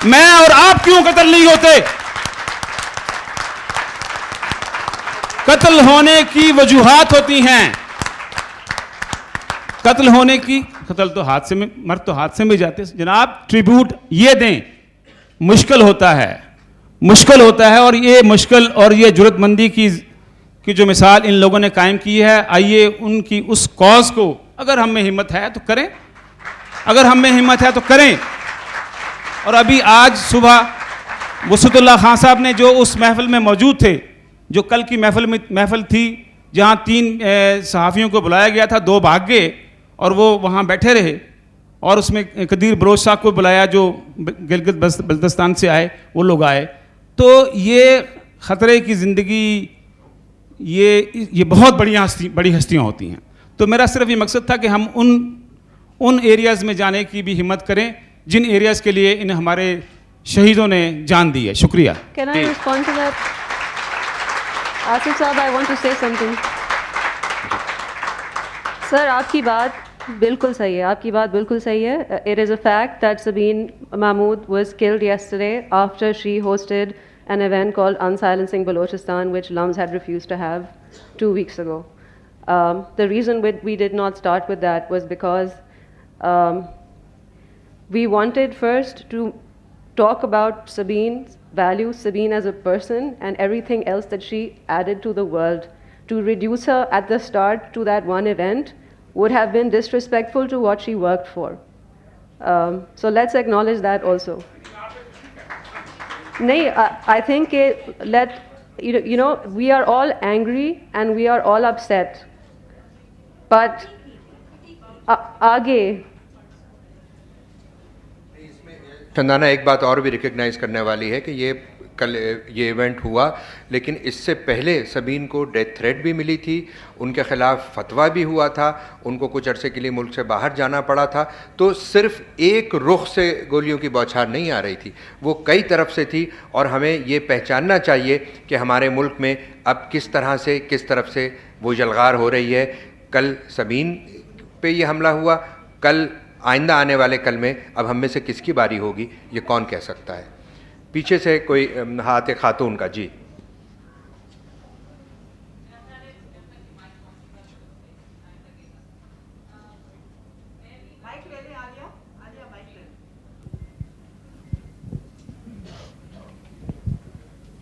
میں اور آپ کیوں قتل نہیں ہوتے؟ قتل ہونے کی وجوہات ہوتی ہیں, قتل تو حادثے میں, مرد تو حادثے میں جاتے. جناب ٹریبیوٹ یہ دیں, مشکل ہوتا ہے, اور یہ مشکل اور یہ جرأت مندی کی جو مثال ان لوگوں نے قائم کی ہے, آئیے ان کی اس کاز کو, اگر ہم میں ہمت ہے تو کریں. اور ابھی آج صبح وسعت اللہ خان صاحب نے جو اس محفل میں موجود تھے, جو کل کی محفل تھی جہاں 3 صحافیوں کو بلایا گیا تھا, 2 بھاگ گئے اور وہ وہاں بیٹھے رہے, اور اس میں قدیر بلوچ صاحب کو بلایا جو گلگت بلتستان سے آئے, وہ لوگ آئے. تو یہ خطرے کی زندگی, یہ بہت بڑی ہستیاں ہوتی ہیں. تو میرا صرف یہ مقصد تھا کہ ہم ان ایریاز میں جانے کی بھی ہمت کریں جن ایریاز کے لیے ان ہمارے شہیدوں نے جان دی ہے. شکریہ. Can I respond to that? Asif صاحب, I want to say something. سر, آپ کی بات بالکل صحیح ہے. It is a fact that Sabeen Mahmud was killed yesterday after she hosted an event called Unsilencing Balochistan, which Lums had refused to have 2 weeks ago. The reason we did not start with that was because we wanted first to talk about Sabeen's values, Sabeen as a person, and everything else that she added to the world. To reduce her at the start to that one event would have been disrespectful to what she worked for. So let's acknowledge that also. I think we are all angry and we are all upset. But आगे चंदाना एक बात और भी recognise करने वाली है कि ये कल ये इवेंट हुआ, लेकिन इससे पहले सबीन को डेथ थ्रेट भी मिली थी, उनके ख़िलाफ़ फतवा भी हुआ था, उनको कुछ अरसे के लिए मुल्क से बाहर जाना पड़ा था. तो सिर्फ एक रुख से गोलियों की बौछार नहीं आ रही थी, वो कई तरफ से थी. और हमें ये पहचानना चाहिए कि हमारे मुल्क में अब किस तरफ से वो जलगार हो रही है. कल सबीन पे ये हमला हुआ, कल आइंदा आने वाले कल में अब हम में से किसकी बारी होगी ये कौन कह सकता है. पीछे से कोई हाथ है खातून का. जी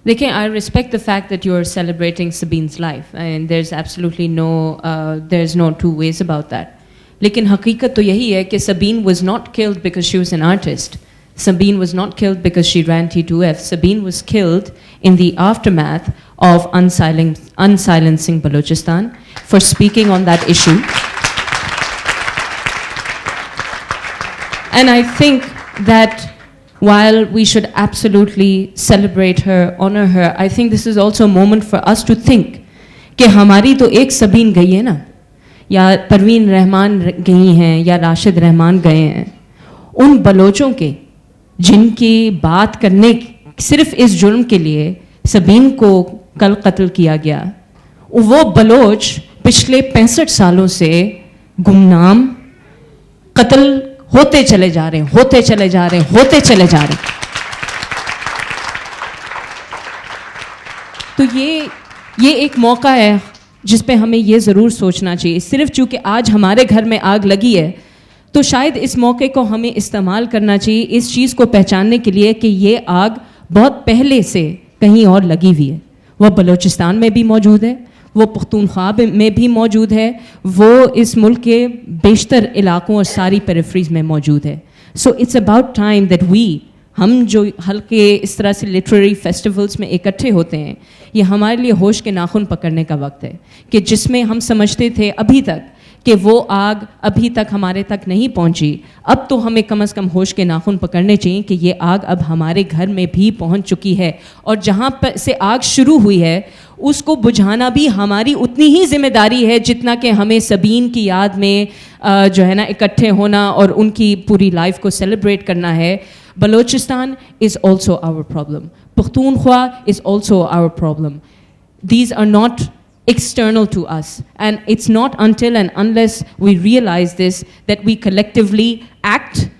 Dekhen, I respect the fact that you're celebrating Sabeen's life, and there's absolutely there's no two ways about that. लेकिन हकीकत तो यही है कि Sabeen was not killed because she was an artist. Sabeen was not killed because she ran T2F. Sabeen was killed in the aftermath of unsilencing Balochistan for speaking on that issue. And I think that while we should absolutely celebrate her, honor her, I think this is also a moment for us to think कि हमारी तो एक Sabeen गई है ना, या परवीन रहमान गई हैं, या राशिद रहमान गए हैं. उन बलोचों के जिनकी बात करने सिर्फ इस जुर्म के लिए सबीन को कल कत्ल किया गया, वो बलोच पिछले 65 सालों से गुमनाम कत्ल होते चले जा रहे हैं. तो ये एक मौका है जिस पे हमें ये ज़रूर सोचना चाहिए. सिर्फ चूँकि आज हमारे घर में आग लगी है, तो शायद इस मौके को हमें इस्तेमाल करना चाहिए इस चीज़ को पहचानने के लिए कि ये आग बहुत पहले से कहीं और लगी हुई है. वो बलूचिस्तान में भी मौजूद है, वो पख्तूनख्वा में भी मौजूद है, वो इस मुल्क के बेशतर इलाकों और सारी पेरिफेरीज में मौजूद है. So it's about time that हम जो हल्के इस तरह से लिटरेरी फेस्टिवल्स में इकट्ठे होते हैं, ये हमारे लिए होश के नाखून पकड़ने का वक्त है कि जिसमें हम समझते थे अभी तक कि वो आग अभी तक हमारे तक नहीं पहुंची, अब तो हमें कम से कम होश के नाखून पकड़ने चाहिए कि ये आग अब हमारे घर में भी पहुंच चुकी है, और जहां पर से आग शुरू हुई है उसको बुझाना भी हमारी उतनी ही जिम्मेदारी है जितना कि हमें सबीन की याद में जो है ना इकट्ठे होना और उनकी पूरी लाइफ को सेलिब्रेट करना है. Balochistan is also our problem. Pakhtunkhwa is also our problem. These are not external to us, and it's not until and unless we realize this that we collectively act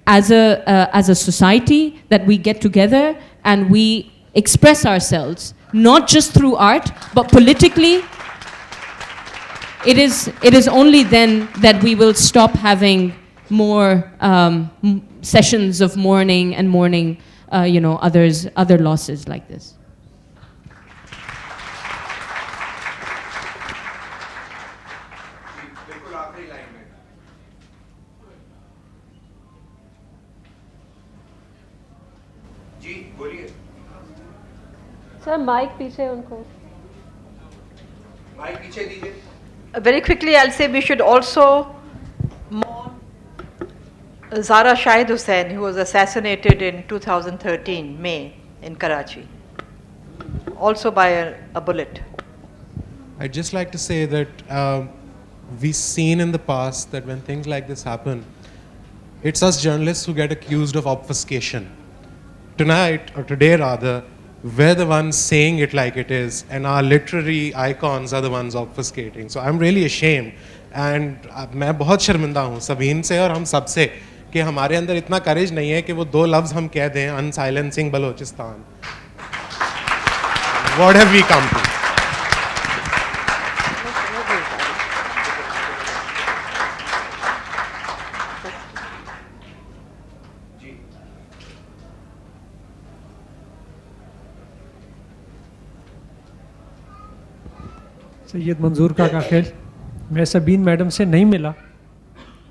as a society, that we get together and we express ourselves, not just through art but politically. It is only then that we will stop having more sessions of mourning and mourning other losses like this. Sir, mic पीछे उनको. Mic पीछे दीजिए. Very quickly, I'll say we should also mourn Zara Shahid Hussain, who was assassinated in 2013, May, in Karachi, also by a bullet. I'd just like to say that we've seen in the past that when things like this happen, it's us journalists who get accused of obfuscation. Tonight, or today rather, we're the ones saying it like it is, and our literary icons are the ones obfuscating. So I'm really ashamed, and मैं बहुत शर्मिंदा हूँ सबीन से और हम सब से कि हमारे अंदर इतना करेज नहीं है कि वो दो लफ्ज़ हम कह दें, अनसाइलेंसिंग Balochistan. What have we come to? Syed मंजूर का खेल मैं सबीन मैडम से नहीं मिला,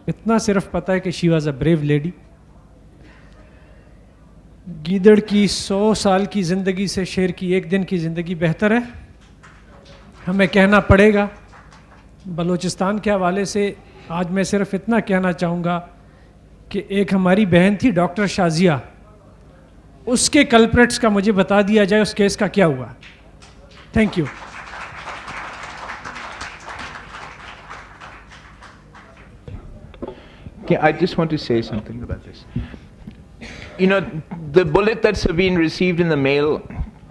इतना सिर्फ पता है कि she was a brave lady. गीदड़ की 100 साल की ज़िंदगी से शेर की एक दिन की ज़िंदगी बेहतर है। हमें कहना पड़ेगा बलूचिस्तान के हवाले से। आज मैं सिर्फ इतना कहना चाहूँगा कि एक हमारी बहन थी डॉक्टर शाजिया, उसके कल्प्रेट्स का मुझे बता दिया जाए उस केस का क्या हुआ। Thank you. I just want to say something about this. You know, the bullet that Sabeen received in the mail,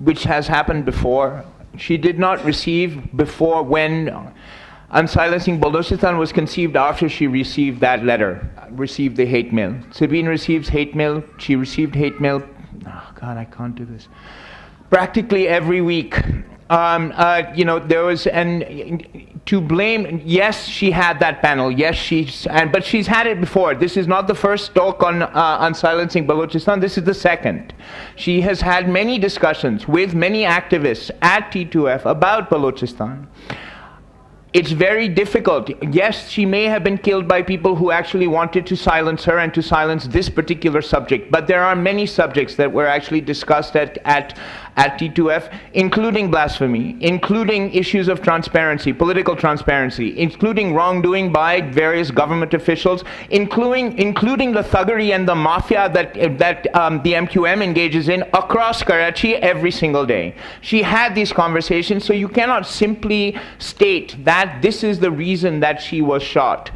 which has happened before, she did not receive before when Unsilencing Balochistan was conceived after she received that letter, received the hate mail. Sabeen receives hate mail. She received hate mail. Oh God, I can't do this. Practically every week. You know, there was, and to blame, yes, she had that panel, yes, but she's had it before. This is not the first talk on Unsilencing Balochistan, this is the second. She has had many discussions with many activists at T2F about Balochistan. It's very difficult. Yes, she may have been killed by people who actually wanted to silence her and to silence this particular subject, but there are many subjects that were actually discussed at T2F, including blasphemy, including issues of transparency, political transparency, including wrongdoing by various government officials, including the thuggery and the mafia that the MQM engages in across Karachi every single day. She had these conversations, so you cannot simply state that this is the reason that she was shot.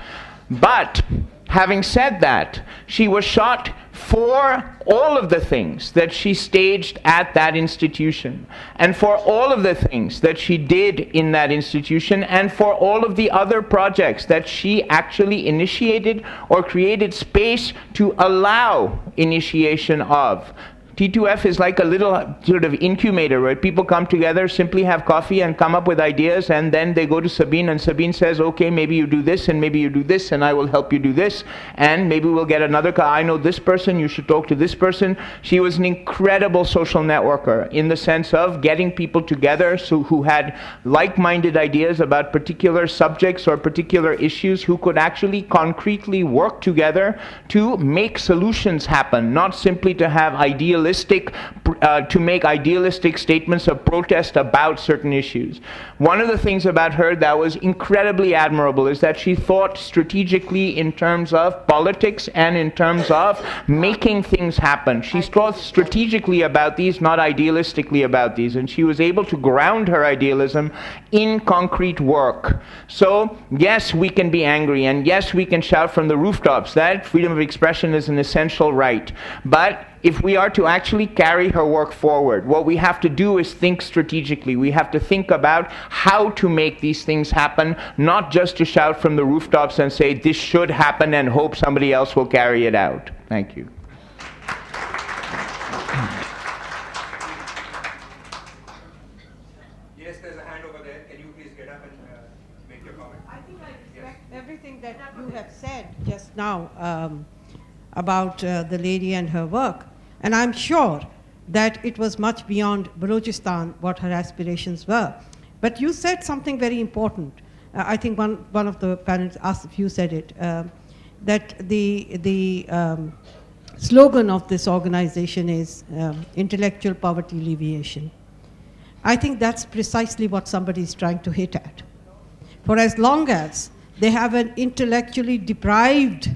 But having said that, she was shot for all of the things that she staged at that institution, and for all of the things that she did in that institution, and for all of the other projects that she actually initiated or created space to allow initiation of. T2F is like a little sort of incubator where people come together, simply have coffee and come up with ideas, and then they go to Sabeen, and Sabeen says, okay, maybe you do this, and maybe you do this, and I will help you do this, and maybe we'll get another I know this person, you should talk to this person. She was an incredible social networker in the sense of getting people together who had like-minded ideas about particular subjects or particular issues, who could actually concretely work together to make solutions happen, not simply to have to make idealistic statements of protest about certain issues. One of the things about her that was incredibly admirable is that she thought strategically in terms of politics and in terms of making things happen. She thought strategically about these, not idealistically about these, and she was able to ground her idealism in concrete work. So yes, we can be angry, and yes, we can shout from the rooftops that freedom of expression is an essential right, but if we are to actually carry her work forward, what we have to do is think strategically. We have to think about how to make these things happen, not just to shout from the rooftops and say this should happen and hope somebody else will carry it out. Thank you. Yes, there's a hand over there. Can you please get up and make your comment? I think I respect everything that you have said just now about the lady and her work. And I'm sure that it was much beyond Balochistan what her aspirations were. But you said something very important. I think one of the panelists asked if you said it, that the slogan of this organization is intellectual poverty alleviation. I think that's precisely what somebody is trying to hit at. For as long as they have an intellectually deprived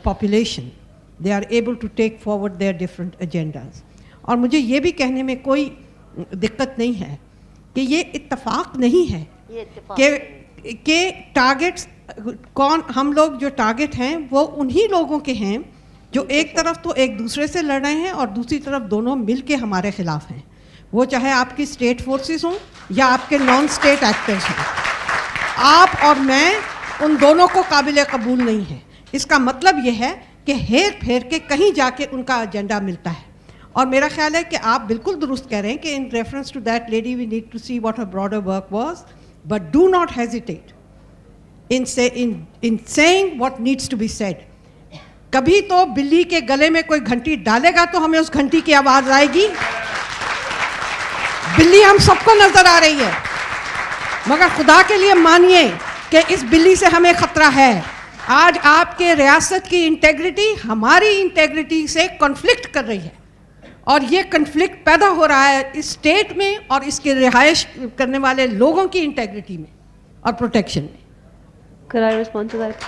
population, they are able to take forward their different agendas. और मुझे ये भी कहने में कोई दिक्कत नहीं है कि ये इत्तेफाक नहीं है कि टारगेट्स कौन, हम लोग जो टारगेट हैं वो उन्हीं लोगों के हैं जो एक तरफ तो एक दूसरे से लड़ रहे हैं और दूसरी तरफ दोनों मिल के हमारे खिलाफ हैं, वो चाहे आपकी स्टेट फोर्सेस हों या आपके नॉन स्टेट एक्टर्स हों। आप और मैं उन दोनों को काबिल कबूल नहीं है। इसका मतलब ये है कि हेर फेर के कहीं जाके उनका एजेंडा मिलता है اور میرا خیال ہے کہ آپ بالکل درست کہہ رہے ہیں کہ in reference to that lady we need to see what her broader work was, but do not hesitate in saying what needs to be said. کبھی تو بلی کے گلے میں کوئی گھنٹی ڈالے گا تو ہمیں اس گھنٹی کی آواز آئے گی. بلی ہم سب کو نظر آ رہی ہے, مگر خدا کے لیے مانیے کہ اس بلی سے ہمیں خطرہ ہے. آج آپ کے ریاست کی انٹیگریٹی ہماری انٹیگریٹی سے کنفلکٹ کر رہی ہے, اور یہ کنفلکٹ پیدا ہو رہا ہے اس اسٹیٹ میں اور اس کے رہائش کرنے والے لوگوں کی انٹیگریٹی میں اور پروٹیکشن میں. Could I respond to that?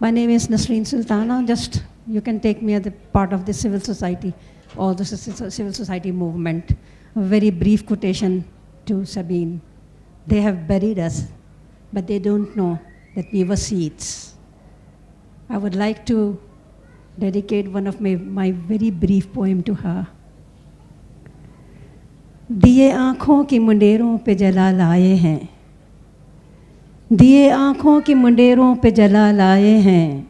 My name is Nasreen Sultana. Just you can take me as a part of the civil society or the civil society movement. A very brief quotation to Sabeen. They have buried us, but they don't know that we were seeds. I would like to dedicate one of my very brief poem to her. دیے آنکھوں کی منڈیروں پہ جلا لائے ہیں, دیے آنکھوں کی منڈیروں پہ جلا لائے ہیں,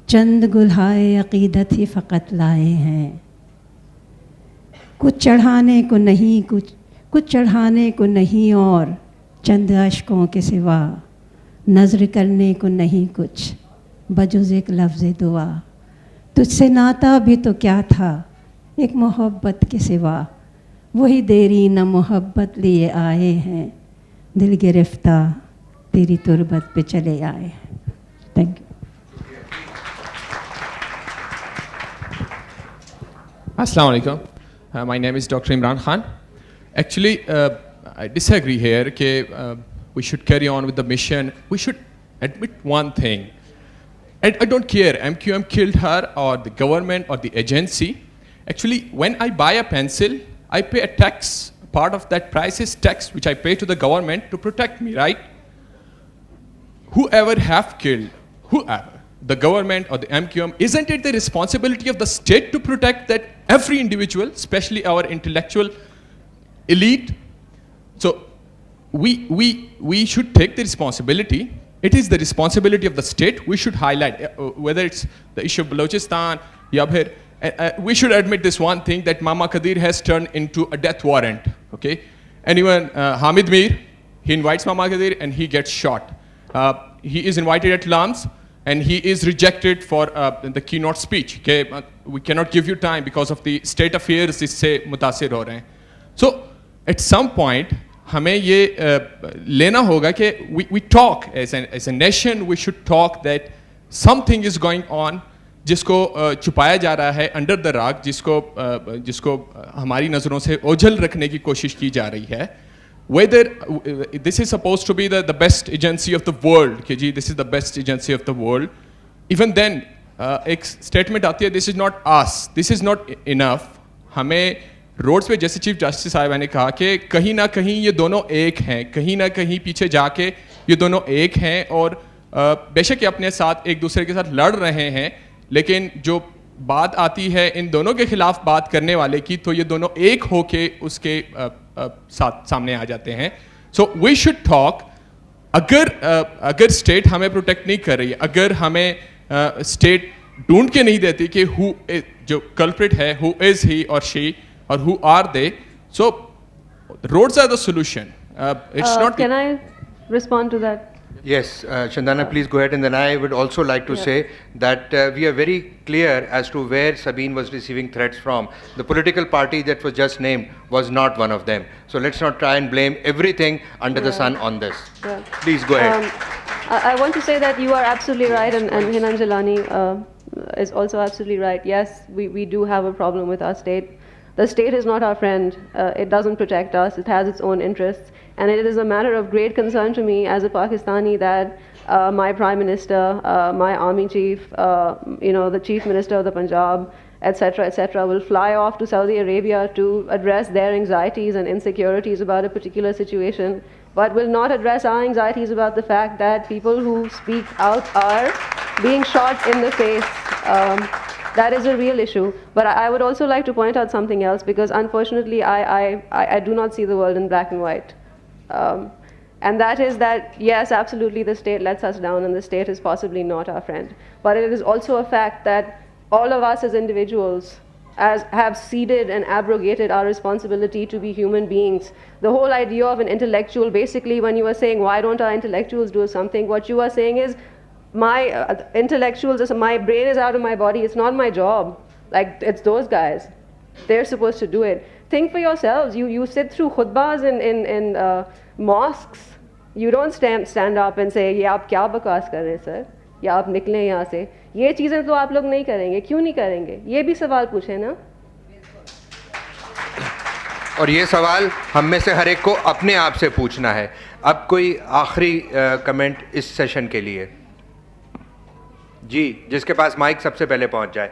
چند گلہائے عقیدت ہی فقط لائے ہیں. کچھ چڑھانے کو نہیں, کچھ چڑھانے کو نہیں اور چند اشکوں کے سوا, نظر کرنے کو نہیں کچھ بجز ایک لفظ دعا. تجھ سے ناتا بھی تو کیا تھا ایک محبت کے سوا, وہی دیری نہ محبت لیے آئے ہیں, دل گرفتہ تیری تربت پہ چلے آئے ہیں. Thank you. Assalamu alaikum. My name is Dr. Imran Khan. Actually, I disagree here that we should carry on with the mission. We should admit one thing. I don't care MQM killed her or the government or the agency. Actually, when I buy a pencil, I pay a tax. Part of that price is tax which I pay to the government to protect me, right? Whoever have killed, whoever, the government or the MQM, isn't it the responsibility of the state to protect that every individual, especially our intellectual elite? So we should take the responsibility. It is the responsibility of the state. We should highlight whether it's the issue of Balochistan, Yabhir. We should admit this one thing, that Mama Qadir has turned into a death warrant. Okay, anyone, Hamid Mir, he invites Mama Qadir and he gets shot. He is invited at Lams and he is rejected for the keynote speech. Okay, we cannot give you time because of the state affairs isse mutasir ho rahe hain. So at some point ہمیں یہ لینا ہوگا کہ we talk as a nation. We should talk that something is going on جس کو چھپایا جا رہا ہے انڈر دا راگ, جس کو ہماری نظروں سے اوجھل رکھنے کی کوشش کی جا رہی ہے. whether this is supposed to be the best agency of the world, کہ جی this is the best agency of the world, even then ایک اسٹیٹمنٹ آتی ہے this is not us, this is not enough. ہمیں roads پہ جیسے chief justice صاحبہ نے کہا کہ کہیں نہ کہیں یہ دونوں ایک ہیں, کہیں نہ کہیں پیچھے جا کے یہ دونوں ایک ہیں, اور بے شک یہ اپنے ساتھ ایک دوسرے کے ساتھ لڑ رہے ہیں, لیکن جو بات آتی ہے ان دونوں کے خلاف بات کرنے والے کی تو یہ دونوں ایک ہو کے اس کے ساتھ سامنے آ جاتے ہیں. سو وی شوڈ ٹاک. اگر اسٹیٹ ہمیں پروٹیکٹ نہیں کر رہی ہے, اگر ہمیں اسٹیٹ ڈھونڈ کے نہیں دیتی کہ ہو جو کلپریٹ ہے, ہو از ہی اور شی or who are they, so roads are the solution. It's not. Can I respond to that? Yes, Shandana, please go ahead. And then I would also like to say that we are very clear as to where Sabeen was receiving threats from. The political party that was just named was not one of them. So let's not try and blame everything under the sun on this. Please go ahead. I want to say that you are absolutely right, and Hinan Jalani is also absolutely right. Yes, we do have a problem with our state. The state is not our friend. It doesn't protect us. It has its own interests. And it is a matter of great concern to me as a Pakistani that my Prime Minister, my Army Chief, the Chief Minister of the Punjab, etc., will fly off to Saudi Arabia to address their anxieties and insecurities about a particular situation, but will not address our anxieties about the fact that people who speak out are being shot in the face. That is a real issue. But I would also like to point out something else, because unfortunately I do not see the world in black and white. And that is that, yes, absolutely, the state lets us down and the state is possibly not our friend. But it is also a fact that all of us as individuals have ceded and abrogated our responsibility to be human beings. The whole idea of an intellectual, basically when you were saying, why don't our intellectuals do something, what you are saying is, my intellectuals, my brain is out of my body, it's not my job. Like, it's those guys. They're supposed to do it. Think for yourselves. You sit through khutbahs in mosques. You don't stand up and say, ये आप क्या बकवास कर रहे हैं sir, या आप निकलें यहाँ से. ये चीज़ें तो आप लोग नहीं करेंगे. क्यों नहीं करेंगे? ये भी सवाल पूछे ना. और ये सवाल हम में से हर एक को अपने आप से पूछना है. अब कोई आखिरी कमेंट इस सेशन के लिए? जी, जिसके पास माइक सबसे पहले पहुंच जाए.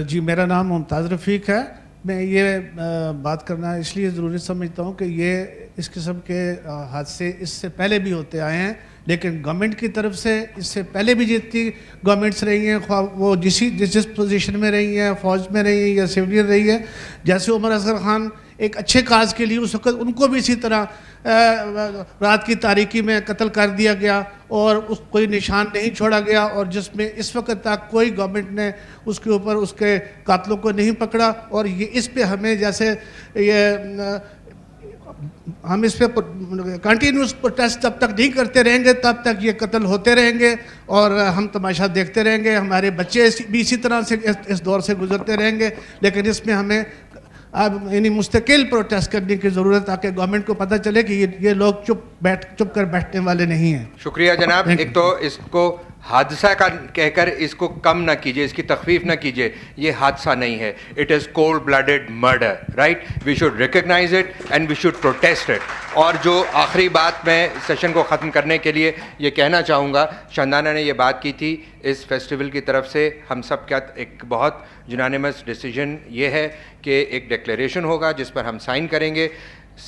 जी, मेरा नाम मुमताज़ रफ़ीक है. मैं ये बात करना इसलिए ज़रूरी समझता हूँ कि ये इस किस्म के हादसे इससे पहले भी होते आए हैं, लेकिन गवर्नमेंट की तरफ से इससे पहले भी जितनी गवर्नमेंट्स रही हैं, वो जिस पोजीशन में रही हैं, फ़ौज में रही हैं या सिविलियन रही है, जैसे उमर असगर खान एक अच्छे काज के लिए उस वक्त उनको भी इसी तरह रात की तारीकी में कत्ल कर दिया गया और उस कोई निशान नहीं छोड़ा गया, और जिसमें इस वक्त तक कोई गवर्नमेंट ने उसके ऊपर उसके कातलों को नहीं पकड़ा. और ये इस पे हमें जैसे ये हम इस पे कंटिन्यूस प्रोटेस्ट जब तक नहीं करते रहेंगे तब तक ये कत्ल होते रहेंगे और हम तमाशा देखते रहेंगे. हमारे बच्चे भी इसी तरह से इस दौर से गुजरते रहेंगे. लेकिन इसमें हमें अब यानी मुस्तकिल प्रोटेस्ट करने की ज़रूरत है ताकि गवर्नमेंट को पता चले कि ये लोग चुप कर बैठने वाले नहीं हैं. शुक्रिया जनाब. एक तो इसको हादसा का कहकर इसको कम ना कीजिए, इसकी तखफीफ ना कीजिए. ये हादसा नहीं है. It is cold blooded murder, right. We should recognise it and we should protest it. और जो आखिरी बात मैं सेशन को ख़त्म करने के लिए ये कहना चाहूँगा, शंदाना ने ये बात की थी इस फेस्टिवल की तरफ से हम सब का एक बहुत यूनानिमस डिसीजन ये है कि एक डिक्लेरेशन होगा जिस पर हम साइन करेंगे.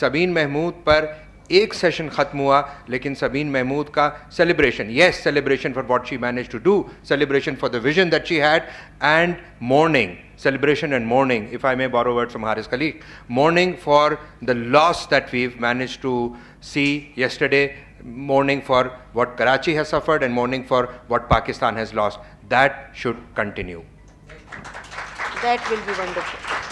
सबीन महमूद पर एक सेशन ख़त्म हुआ, लेकिन सबीन महमूद का celebration, yes, celebration for what she manage to do, celebration for the vision that she had, and mourning, celebration and mourning, if I may borrow words from Haris Khaliq, mourning for the loss that we've managed to see yesterday, mourning for what Karachi has suffered and mourning for what Pakistan has lost. That should continue. That will be wonderful.